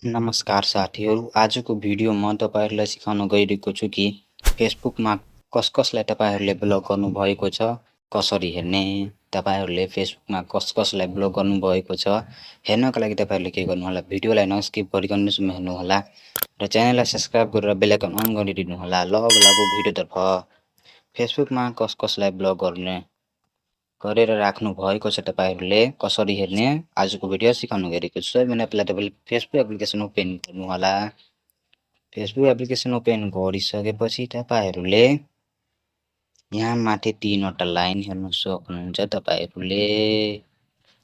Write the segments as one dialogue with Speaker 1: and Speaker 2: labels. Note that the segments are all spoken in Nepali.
Speaker 1: नमस्कार साथीहरू, आजको भिडियो म तपाईहरुलाई सिकाउन गइरहेको छु कि फेसबुकमा कसलाई तपाईहरुले ब्लक गर्नुभएको छ, कसरी हेर्ने, तपाईहरुले फेसबुकमा कसलाई ब्लक गर्नुभएको छ, हेर्नका लागि तपाईहरुले के गर्नुहोला, भिडियोलाई नस्किप गरिकन सम्म हेर्नुहोला र च्यानललाई सब्स्क्राइब गरेर बेल आइकन अन गरिदिनुहोला। ल अब लागौँ भिडियोतर्फ। फेसबुकमा कसलाई ब्लक गर्ने गरेर राख्नु भएको छ तपाईहरुले कसरी हेर्ने आजको भिडियो सिकाउन गइरहेको छु। सबैभन्दा पहिला तपाईले फेसबुक एप्लिकेसन ओपन गर्नुहोला। फेसबुक एप्लिकेसन ओपन गरिसकेपछि तपाईहरुले यहाँ माथि तीनवटा लाइन हेर्न सक्नुहुन्छ। तपाईहरुले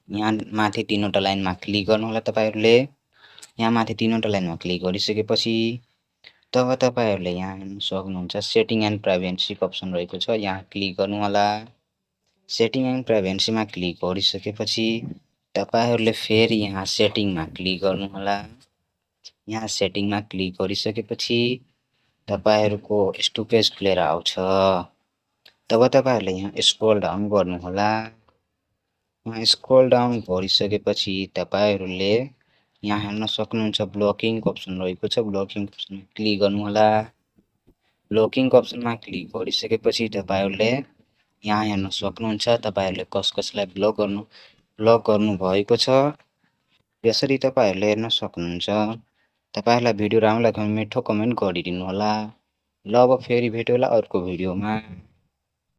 Speaker 1: यहाँ माथि तीनवटा लाइनमा क्लिक गर्नुहोला। तपाईहरुले यहाँ माथि तीनवटा लाइनमा क्लिक गरिसकेपछि तब तपाईहरुले यहाँ हेर्न सक्नुहुन्छ सेटिङ एन्ड प्राइभेसी अप्सन रहेको छ, यहाँ क्लिक गर्नुहोला। सेटिङ एन्ड प्राइभेसीमा क्लिक गरिसकेपछि तपाईहरुले फेरि यहाँ सेटिङमा क्लिक गर्नुहोला। यहाँ सेटिङमा क्लिक गरिसकेपछि तपाईहरुको स्टोरेज खुलेर आउँछ। तब तपाईहरुले यहाँ स्क्रोल डाउन गर्नुहोला। यहाँ स्क्रोल डाउन गरिसकेपछि तपाईहरुले यहाँ हेर्न सक्नुहुन्छ ब्लकिङ अप्सन रहेको छ, ब्लकिङ अप्सनमा क्लिक गर्नुहोला। ब्लकिङ अप्सनमा क्लिक गरिसकेपछि तपाईहरुले यहाँ हेर्न सक्नुहुन्छ तपाईहरुले कसलाई ब्लक गर्नुभएको छ। यसरी तपाईहरुले हेर्न सक्नुहुन्छ। तपाईहरुलाई भिडियो राम्रो लाग्यो भने मिठो कमेन्ट गरिदिनु होला। ल अब फेरि भेटौँला अर्को भिडियोमा।